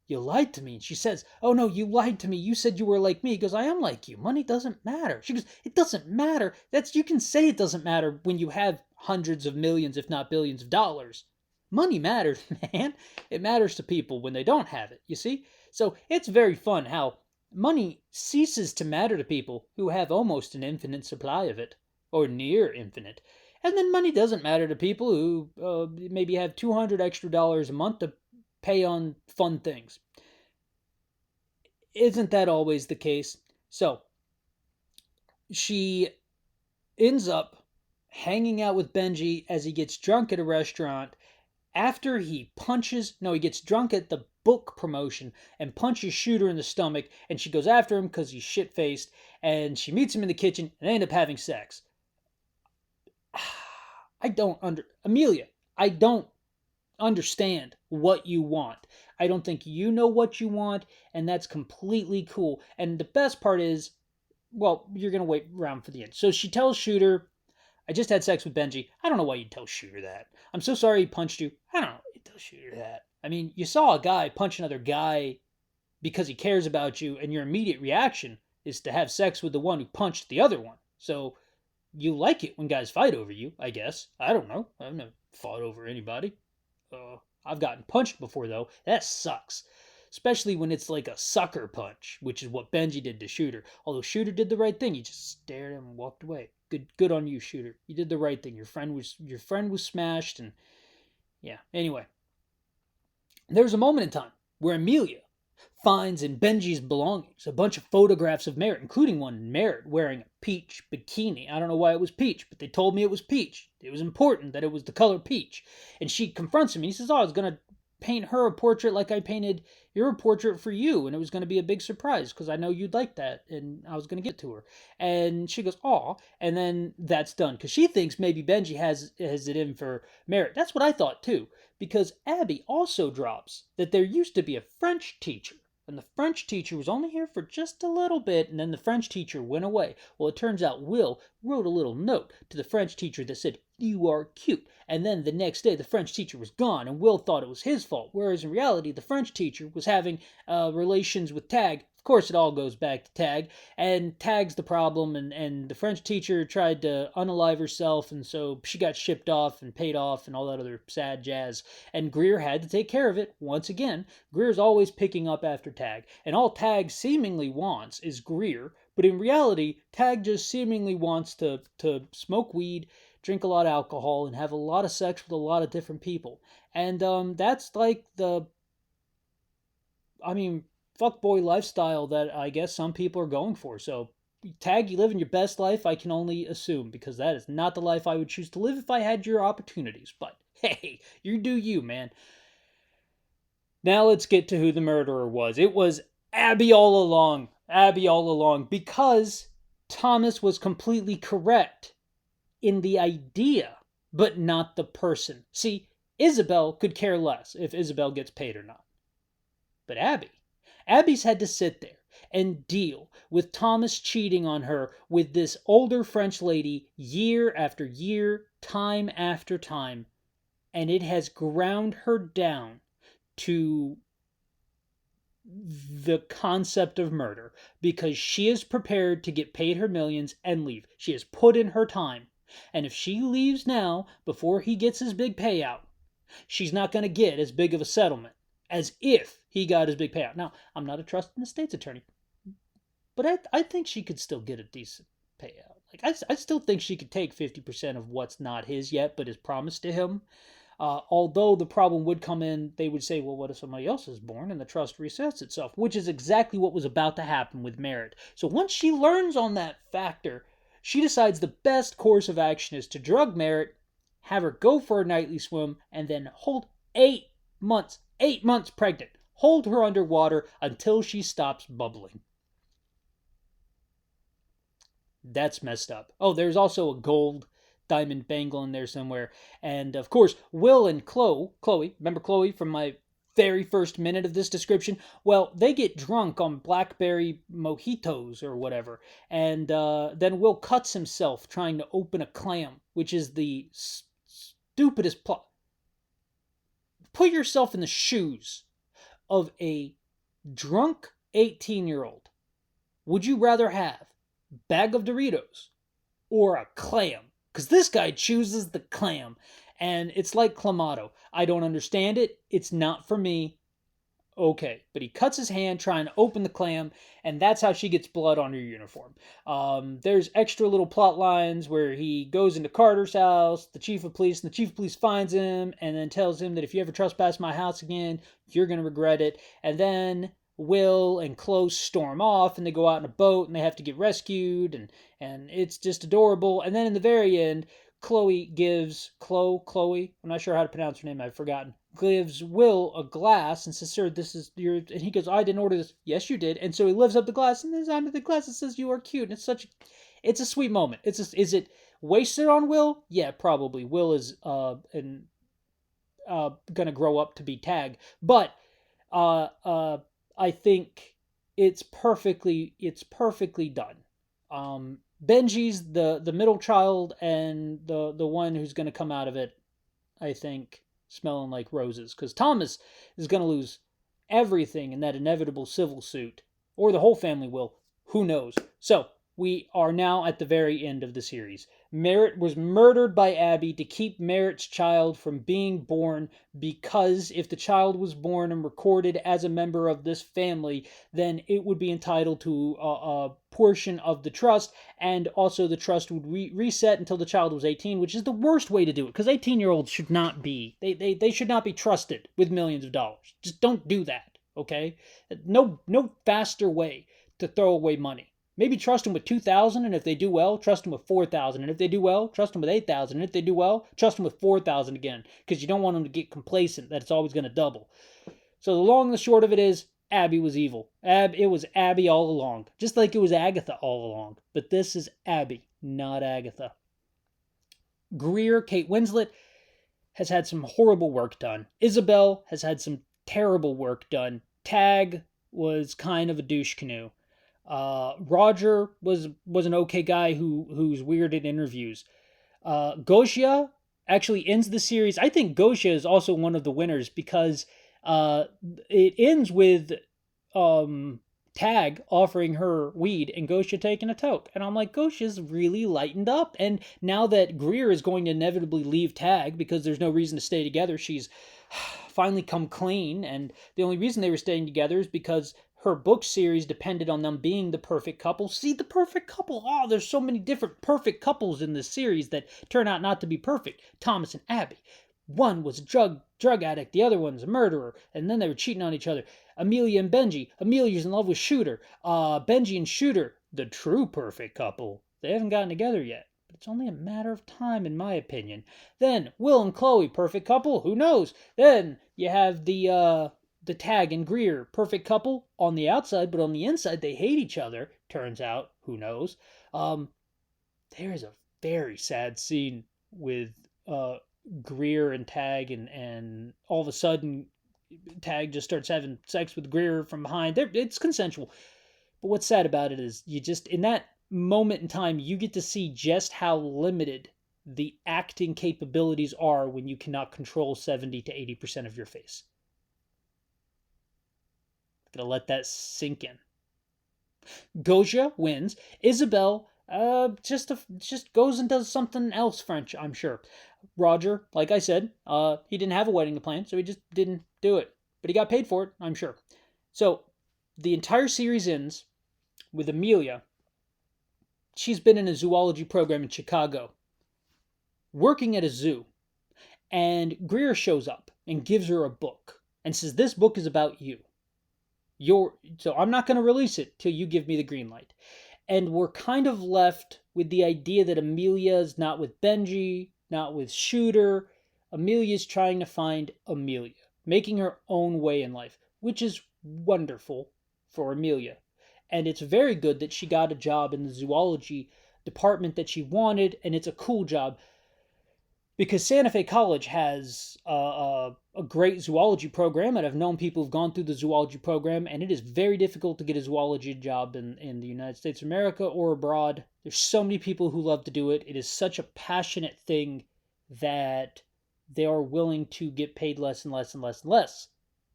"You lied to me." And she says, "Oh no, you lied to me. You said you were like me." He goes, "I am like you. Money doesn't matter." She goes, "It doesn't matter. You can say it doesn't matter when you have hundreds of millions, if not billions of dollars. Money matters, man. It matters to people when they don't have it, you see?" So it's very fun how money ceases to matter to people who have almost an infinite supply of it, or near infinite. And then money doesn't matter to people who maybe have $200 extra a month to pay on fun things. Isn't that always the case? So she ends up hanging out with Benji as he gets drunk at a restaurant after he gets drunk at the book promotion and punches Shooter in the stomach, and she goes after him because he's shit-faced, and she meets him in the kitchen and they end up having sex. Amelia, I don't understand what you want. I don't think you know what you want, and that's completely cool. And the best part is, well, you're going to wait around for the end. So she tells Shooter, "I just had sex with Benji." I don't know why you'd tell Shooter that. "I'm so sorry he punched you." I don't know why you'd tell Shooter that. I mean, you saw a guy punch another guy because he cares about you, and your immediate reaction is to have sex with the one who punched the other one. So you like it when guys fight over you, I guess. I don't know. I've never fought over anybody. I've gotten punched before, though. That sucks. Especially when it's like a sucker punch, which is what Benji did to Shooter. Although Shooter did the right thing. He just stared at him and walked away. Good on you, Shooter. You did the right thing. Your friend was smashed, and yeah. Anyway, there's a moment in time where Amelia finds in Benji's belongings a bunch of photographs of Merritt, including one Merritt wearing a peach bikini. I don't know why it was peach, but they told me it was peach. It was important that it was the color peach. And she confronts him, and he says, "Oh, I was going to paint her a portrait like I painted your portrait for you, and it was going to be a big surprise because I know you'd like that, and I was going to get to her." And she goes, "Aw," and then that's done because she thinks maybe Benji has it in for Merritt. That's what I thought too, because Abby also drops that there used to be a French teacher, and the French teacher was only here for just a little bit, and then the French teacher went away. Well, it turns out Will wrote a little note to the French teacher that said, "You are cute." And then the next day, the French teacher was gone, and Will thought it was his fault, whereas in reality, the French teacher was having relations with Tag. Of course, it all goes back to Tag, and Tag's the problem, and the French teacher tried to unalive herself, and so she got shipped off and paid off and all that other sad jazz, and Greer had to take care of it. Once again, Greer's always picking up after Tag, and all Tag seemingly wants is Greer, but in reality, Tag just seemingly wants to smoke weed, drink a lot of alcohol, and have a lot of sex with a lot of different people. And that's like fuckboy lifestyle that I guess some people are going for. So, Tag, you living your best life, I can only assume, because that is not the life I would choose to live if I had your opportunities. But hey, you do you, man. Now let's get to who the murderer was. It was Abby all along. Abby all along, because Thomas was completely correct in the idea, but not the person. See, Isabel could care less if Isabel gets paid or not. But Abby's had to sit there and deal with Thomas cheating on her with this older French lady year after year, time after time, and it has ground her down to the concept of murder, because she is prepared to get paid her millions and leave. She has put in her time, and if she leaves now before he gets his big payout, she's not going to get as big of a settlement as if he got his big payout. Now, I'm not a trust in the state's attorney, but I think she could still get a decent payout. Like, I still think she could take 50% of what's not his yet, but is promised to him. Although the problem would come in, they would say, well, what if somebody else is born and the trust resets itself? Which is exactly what was about to happen with Merritt. So once she learns on that factor, she decides the best course of action is to drug Merritt, have her go for a nightly swim, and then hold 8 months pregnant. Hold her underwater until she stops bubbling. That's messed up. Oh, there's also a gold diamond bangle in there somewhere. And of course, Will and Chloe, remember Chloe from my very first minute of this description? Well, they get drunk on blackberry mojitos or whatever. And then Will cuts himself trying to open a clam, which is the stupidest plot. Put yourself in the shoes of a drunk 18-year-old. Would you rather have bag of Doritos or a clam? Because this guy chooses the clam. And it's like Clamato. I don't understand it. It's not for me. Okay. But he cuts his hand trying to open the clam, and that's how she gets blood on her uniform. There's extra little plot lines where he goes into Carter's house, the chief of police, and the chief of police finds him and then tells him that if you ever trespass my house again, you're going to regret it. And then Will and Chloe storm off, and they go out in a boat, and they have to get rescued, and it's just adorable. And then in the very end, Chloe, I'm not sure how to pronounce her name, I've forgotten, gives Will a glass and says, sir, this is your, and he goes, I didn't order this. Yes, you did. And so he lifts up the glass, and there's under the glass it says, you are cute. And it's a sweet moment. Is it wasted on Will? Yeah, probably. Will is gonna grow up to be Tag. But I think it's perfectly done. Benji's the middle child, and the one who's going to come out of it, I think, smelling like roses, because Thomas is going to lose everything in that inevitable civil suit, or the whole family will. Who knows? So we are now at the very end of the series. Merritt was murdered by Abby to keep Merritt's child from being born, because if the child was born and recorded as a member of this family, then it would be entitled to a portion of the trust, and also the trust would reset until the child was 18, which is the worst way to do it, because 18-year-olds should not be, they should not be trusted with millions of dollars. Just don't do that, okay? No faster way to throw away money. Maybe trust them with 2,000, and if they do well, trust them with 4,000, and if they do well, trust them with 8,000, and if they do well, trust them with 4,000 again, because you don't want them to get complacent that it's always going to double. So the long and the short of it is, Abby was evil. It was Abby all along, just like it was Agatha all along. But this is Abby, not Agatha. Greer, Kate Winslet, has had some horrible work done. Isabel has had some terrible work done. Tag was kind of a douche canoe. Roger was an okay guy who's weird in interviews. Gosia actually ends the series. I think Gosia is also one of the winners, because it ends with Tag offering her weed and Gosia taking a toke. And I'm like, Gosia's really lightened up. And now that Greer is going to inevitably leave Tag because there's no reason to stay together, she's finally come clean. And the only reason they were staying together is because her book series depended on them being the perfect couple. See, the perfect couple. Oh, there's so many different perfect couples in this series that turn out not to be perfect. Thomas and Abby. One was a drug addict, the other one's a murderer, and then they were cheating on each other. Amelia and Benji. Amelia's in love with Shooter. Benji and Shooter, the true perfect couple. They haven't gotten together yet, but it's only a matter of time, in my opinion. Then Will and Chloe, perfect couple. Who knows? Then you have the Tag and Greer, perfect couple on the outside, but on the inside they hate each other. Turns out, who knows? There's a very sad scene with Greer and Tag, and all of a sudden Tag just starts having sex with Greer from behind. It's consensual. But what's sad about it is you just, in that moment in time, you get to see just how limited the acting capabilities are when you cannot control 70 to 80% of your face. Gonna let that sink in. Gosia wins. Isabel just goes and does something else French, I'm sure. Roger, like I said, he didn't have a wedding to plan, so he just didn't do it. But he got paid for it, I'm sure. So the entire series ends with Amelia. She's been in a zoology program in Chicago, working at a zoo. And Greer shows up and gives her a book and says, "This book is about you. So I'm not going to release it till you give me the green light." And we're kind of left with the idea that Amelia's not with Benji, not with Shooter. Amelia's trying to find Amelia, making her own way in life, which is wonderful for Amelia. And it's very good that she got a job in the zoology department that she wanted, and it's a cool job because Santa Fe College has a great zoology program, and I've known people who've gone through the zoology program, and it is very difficult to get a zoology job in the United States of America or abroad. There's so many people who love to do it. It is such a passionate thing that they are willing to get paid less and less and less and less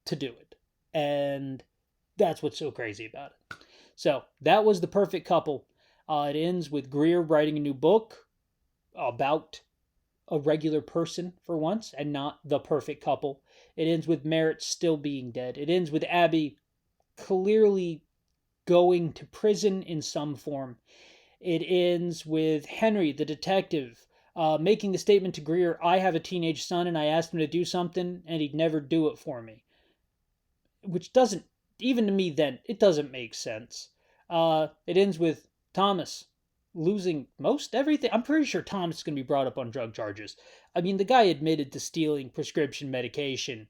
to do it. And that's what's so crazy about it. So that was The Perfect Couple. It ends with Greer writing a new book about a regular person for once and not the perfect couple. It ends with Merritt still being dead. It ends with Abby clearly going to prison in some form. It ends with Henry, the detective, making the statement to Greer, "I have a teenage son and I asked him to do something and he'd never do it for me." Which doesn't, even to me then, it doesn't make sense. It ends with Thomas losing most everything. I'm pretty sure Thomas is going to be brought up on drug charges. I mean, the guy admitted to stealing prescription medication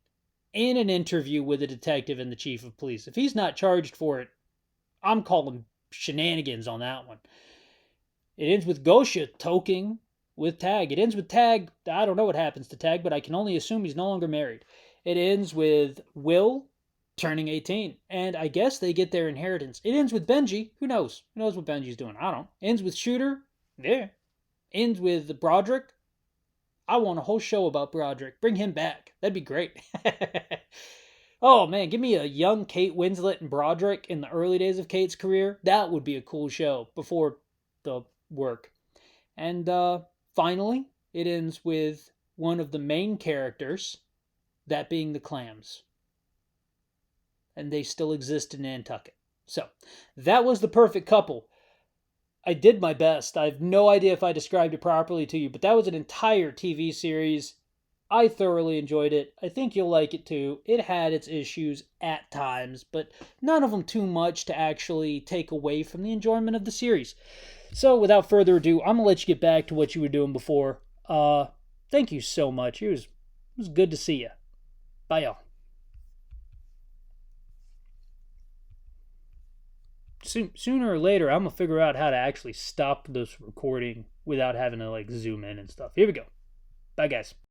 in an interview with a detective and the chief of police. If he's not charged for it, I'm calling shenanigans on that one. It ends with Gosha toking with Tag. It ends with Tag. I don't know what happens to Tag, but I can only assume he's no longer married. It ends with Will turning 18, and I guess they get their inheritance. It ends with Benji. Who knows? Who knows what Benji's doing? I don't know. Ends with Shooter. Yeah. Ends with Broderick. I want a whole show about Broderick. Bring him back. That'd be great. Oh man, give me a young Kate Winslet and Broderick in the early days of Kate's career. That would be a cool show before the work. And finally, it ends with one of the main characters, that being the Clams. And they still exist in Nantucket. So, that was The Perfect Couple. I did my best. I have no idea if I described it properly to you, but that was an entire TV series. I thoroughly enjoyed it. I think you'll like it too. It had its issues at times, but none of them too much to actually take away from the enjoyment of the series. So, without further ado, I'm going to let you get back to what you were doing before. Thank you so much. It was good to see you. Bye, y'all. Sooner or later, I'm going to figure out how to actually stop this recording without having to, like, zoom in and stuff. Here we go. Bye, guys.